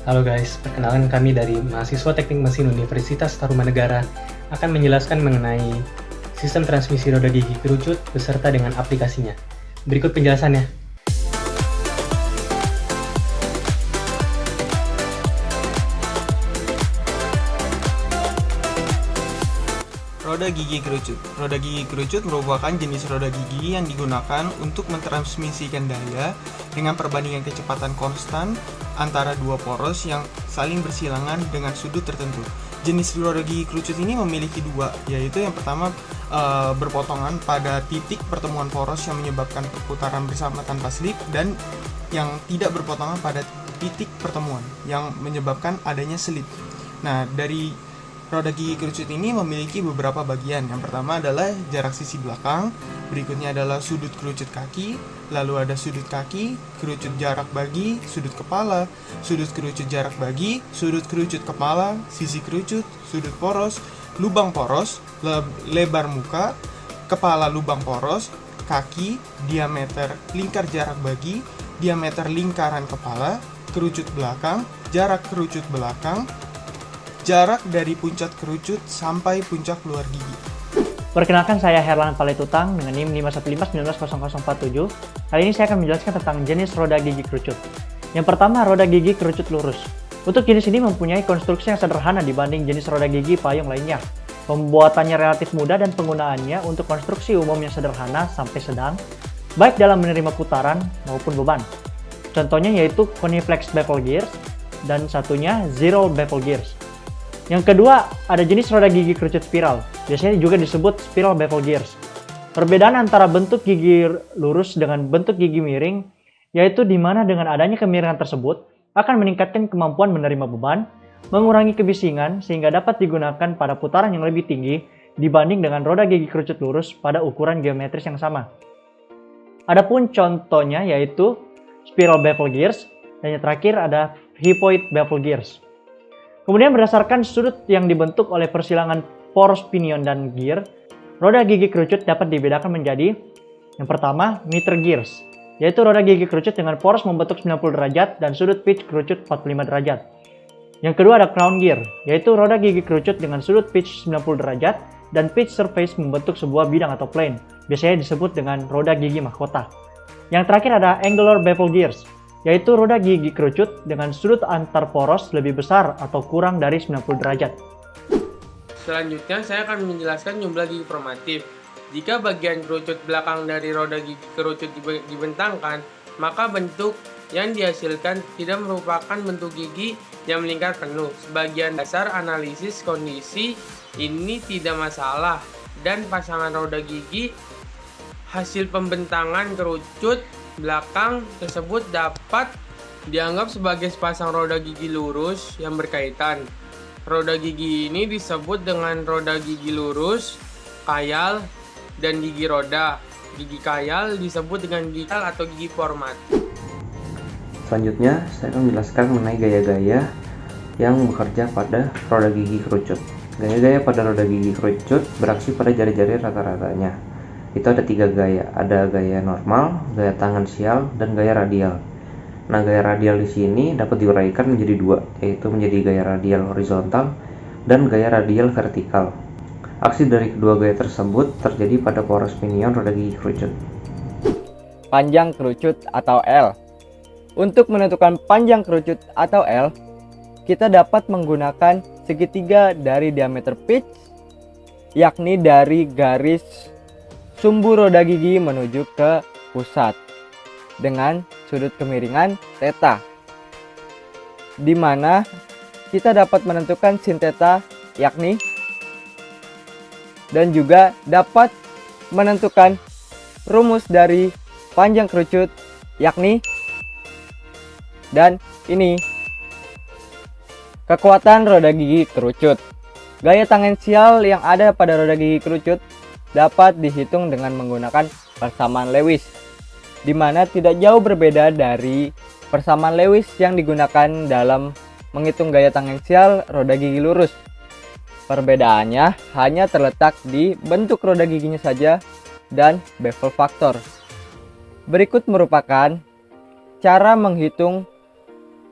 Halo guys, perkenalkan kami dari mahasiswa Teknik Mesin Universitas Tarumanegara akan menjelaskan mengenai sistem transmisi roda gigi kerucut beserta dengan aplikasinya. Berikut penjelasannya. Roda gigi kerucut. Roda gigi kerucut merupakan jenis roda gigi yang digunakan untuk mentransmisikan daya dengan perbandingan kecepatan konstan antara dua poros yang saling bersilangan dengan sudut tertentu. Jenis roda gigi kerucut ini memiliki dua, yaitu yang pertama berpotongan pada titik pertemuan poros yang menyebabkan perputaran bersama tanpa slip, dan yang tidak berpotongan pada titik pertemuan yang menyebabkan adanya slip. Nah, dari roda gigi kerucut ini memiliki beberapa bagian. Yang pertama adalah jarak sisi belakang, berikutnya adalah sudut kerucut kaki, lalu ada sudut kaki, kerucut jarak bagi, sudut kepala, sudut kerucut jarak bagi, sudut kerucut kepala, sisi kerucut, sudut poros, lubang poros, lebar muka, kepala lubang poros, kaki, diameter lingkar jarak bagi, diameter lingkaran kepala, kerucut belakang, jarak kerucut belakang, jarak dari puncak kerucut sampai puncak luar gigi. Perkenalkan, saya Herlan Paletutang dengan NIM 515190047. Kali ini saya akan menjelaskan tentang jenis roda gigi kerucut. Yang pertama, roda gigi kerucut lurus. Untuk jenis ini mempunyai konstruksi yang sederhana dibanding jenis roda gigi payung lainnya. Pembuatannya relatif mudah dan penggunaannya untuk konstruksi umum yang sederhana sampai sedang, baik dalam menerima putaran maupun beban. Contohnya yaitu Coniflex Bevel Gears dan satunya Zero Bevel Gears. Yang kedua, ada jenis roda gigi kerucut spiral, biasanya juga disebut spiral bevel gears. Perbedaan antara bentuk gigi lurus dengan bentuk gigi miring, yaitu di mana dengan adanya kemiringan tersebut akan meningkatkan kemampuan menerima beban, mengurangi kebisingan sehingga dapat digunakan pada putaran yang lebih tinggi dibanding dengan roda gigi kerucut lurus pada ukuran geometris yang sama. Adapun contohnya yaitu spiral bevel gears, dan yang terakhir ada hypoid bevel gears. Kemudian berdasarkan sudut yang dibentuk oleh persilangan poros pinion dan gear, roda gigi kerucut dapat dibedakan menjadi yang pertama, meter gears, yaitu roda gigi kerucut dengan poros membentuk 90 derajat dan sudut pitch kerucut 45 derajat. Yang kedua ada crown gear, yaitu roda gigi kerucut dengan sudut pitch 90 derajat dan pitch surface membentuk sebuah bidang atau plane, biasanya disebut dengan roda gigi mahkota. Yang terakhir ada angular bevel gears, yaitu roda gigi kerucut dengan sudut antar poros lebih besar atau kurang dari 90 derajat. Selanjutnya, saya akan menjelaskan jumlah gigi formatif. Jika bagian kerucut belakang dari roda gigi kerucut dibentangkan, maka bentuk yang dihasilkan tidak merupakan bentuk gigi yang melingkar penuh. Sebagian dasar analisis kondisi ini tidak masalah, dan pasangan roda gigi hasil pembentangan kerucut belakang tersebut dapat dianggap sebagai sepasang roda gigi lurus yang berkaitan. Roda gigi ini disebut dengan roda gigi lurus, kayal, dan gigi roda. Gigi kayal disebut dengan gigi kayal atau gigi format. Selanjutnya, saya akan menjelaskan mengenai gaya-gaya yang bekerja pada roda gigi kerucut. Gaya-gaya pada roda gigi kerucut beraksi pada jari-jari rata-ratanya. Itu ada 3 gaya, ada gaya normal, gaya tangan sial, dan gaya radial. Nah, gaya radial di sini dapat diuraikan menjadi 2, yaitu menjadi gaya radial horizontal dan gaya radial vertikal. Aksi dari kedua gaya tersebut terjadi pada poros pinion roda gigi kerucut. Panjang kerucut atau L. Untuk menentukan panjang kerucut atau L, kita dapat menggunakan segitiga dari diameter pitch, yakni dari garis sumbu roda gigi menuju ke pusat dengan sudut kemiringan theta, di mana kita dapat menentukan sin theta yakni, dan juga dapat menentukan rumus dari panjang kerucut yakni, dan ini kekuatan roda gigi kerucut. Gaya tangensial yang ada pada roda gigi kerucut dapat dihitung dengan menggunakan persamaan Lewis, di mana tidak jauh berbeda dari persamaan Lewis yang digunakan dalam menghitung gaya tangensial roda gigi lurus. Perbedaannya hanya terletak di bentuk roda giginya saja dan bevel faktor. Berikut merupakan cara menghitung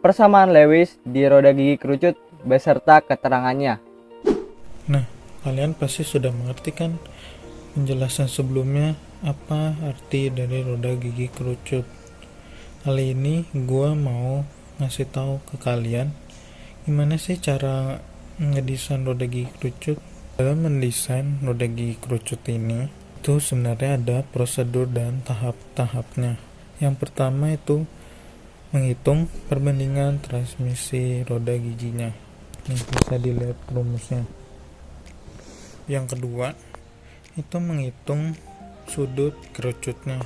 persamaan Lewis di roda gigi kerucut beserta keterangannya. Nah, kalian pasti sudah mengerti kan penjelasan sebelumnya apa arti dari roda gigi kerucut. Kali ini gue mau ngasih tahu ke kalian gimana sih cara ngedesain roda gigi kerucut. Dalam mendesain roda gigi kerucut ini itu sebenarnya ada prosedur dan tahap-tahapnya. Yang pertama itu menghitung perbandingan transmisi roda giginya. Nih bisa dilihat rumusnya. Yang kedua itu menghitung sudut kerucutnya.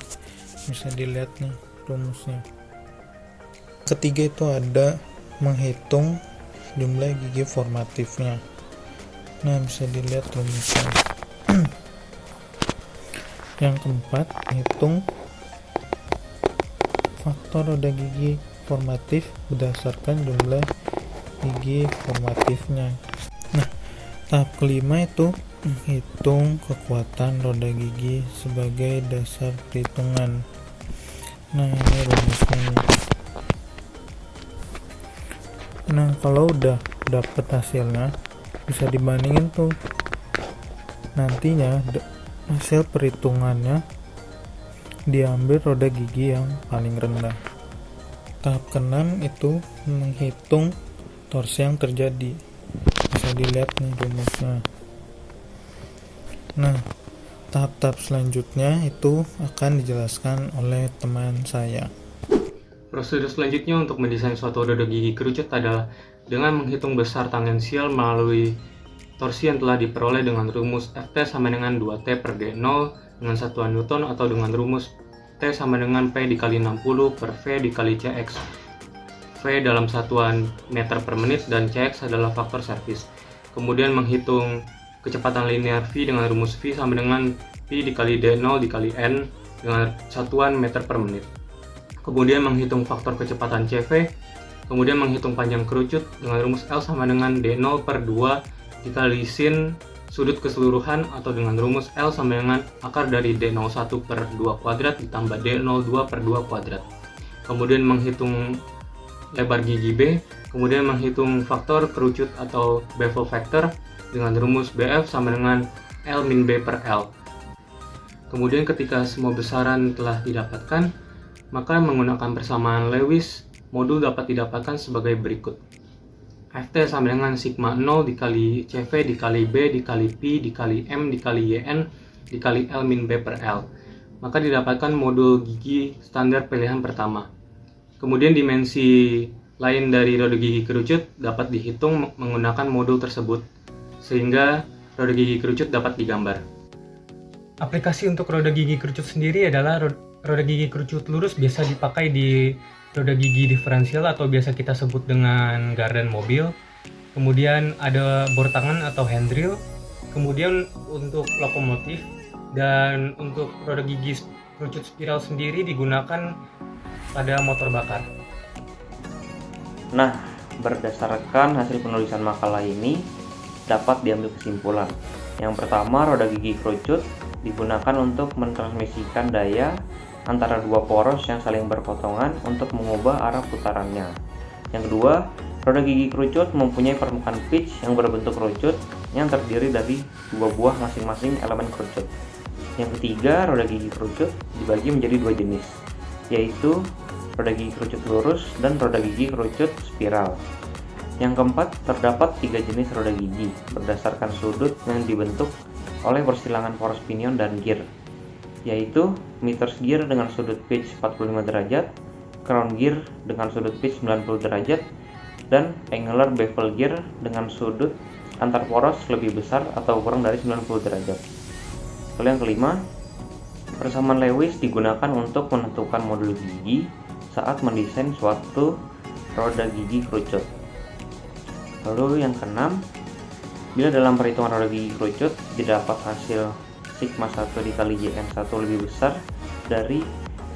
Bisa dilihat nih rumusnya. Ketiga itu ada menghitung jumlah gigi formatifnya. Nah, bisa dilihat rumusnya. Yang keempat, hitung faktor roda gigi formatif berdasarkan jumlah gigi formatifnya. Nah, tahap kelima itu menghitung kekuatan roda gigi sebagai dasar perhitungan. Nah, ini rumusnya. Nah, kalau udah dapet hasilnya, bisa dibandingin tuh nantinya hasil perhitungannya diambil roda gigi yang paling rendah. Tahap ke-6 itu menghitung torsi yang terjadi. Bisa dilihat nih rumusnya. Nah, tahap-tahap selanjutnya itu akan dijelaskan oleh teman saya. Prosedur selanjutnya untuk mendesain suatu roda gigi kerucut adalah dengan menghitung besar tangensial melalui torsi yang telah diperoleh dengan rumus Ft sama dengan 2T per D0 dengan satuan Newton atau dengan rumus T sama dengan P dikali 60 per V dikali Cx. V dalam satuan meter per menit dan Cx adalah faktor servis. Kemudian menghitung kecepatan linear V dengan rumus V sama dengan Pi dikali D0 dikali N dengan satuan meter per menit. Kemudian menghitung faktor kecepatan CV, kemudian menghitung panjang kerucut dengan rumus L sama dengan D0 per 2 dikali sin sudut keseluruhan atau dengan rumus L sama dengan akar dari D01 per 2 kuadrat ditambah D02 per 2 kuadrat. Kemudian menghitung lebar gigi B, kemudian menghitung faktor kerucut atau bevel factor dengan rumus BF sama dengan L min B per L. Kemudian ketika semua besaran telah didapatkan, maka menggunakan persamaan Lewis, modul dapat didapatkan sebagai berikut. Ft sama dengan sigma 0 dikali CV dikali B dikali Pi dikali M dikali YN dikali L min B per L. Maka didapatkan modul gigi standar pilihan pertama. Kemudian dimensi lain dari roda gigi kerucut dapat dihitung menggunakan modul tersebut, sehingga roda gigi kerucut dapat digambar. Aplikasi untuk roda gigi kerucut sendiri adalah roda gigi kerucut lurus biasa dipakai di roda gigi diferensial atau biasa kita sebut dengan garden mobil. Kemudian ada bor tangan atau handrail. Kemudian untuk lokomotif dan untuk roda gigi kerucut spiral sendiri digunakan pada motor bakar. Nah, berdasarkan hasil penulisan makalah ini dapat diambil kesimpulan. Yang pertama, roda gigi kerucut digunakan untuk mentransmisikan daya antara dua poros yang saling berpotongan untuk mengubah arah putarannya. Yang kedua, roda gigi kerucut mempunyai permukaan pitch yang berbentuk kerucut yang terdiri dari dua buah masing-masing elemen kerucut. Yang ketiga, roda gigi kerucut dibagi menjadi dua jenis, yaitu roda gigi kerucut lurus dan roda gigi kerucut spiral. Yang keempat, terdapat tiga jenis roda gigi berdasarkan sudut yang dibentuk oleh persilangan poros pinion dan gear, yaitu Meters gear dengan sudut pitch 45 derajat, crown gear dengan sudut pitch 90 derajat, dan angular bevel gear dengan sudut antar poros lebih besar atau kurang dari 90 derajat. Lalu yang kelima, persamaan Lewis digunakan untuk menentukan modul gigi saat mendesain suatu roda gigi kerucut. Lalu yang keenam, bila dalam perhitungan roda gigi kerucut didapat hasil sigma 1 dikali JN1 lebih besar dari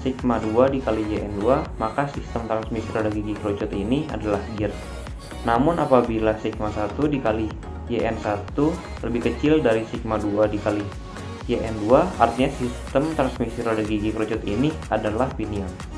sigma 2 dikali JN2, maka sistem transmisi roda gigi kerucut ini adalah gear. Namun apabila sigma 1 dikali JN1 lebih kecil dari sigma 2 dikali JN2, artinya sistem transmisi roda gigi kerucut ini adalah pinion.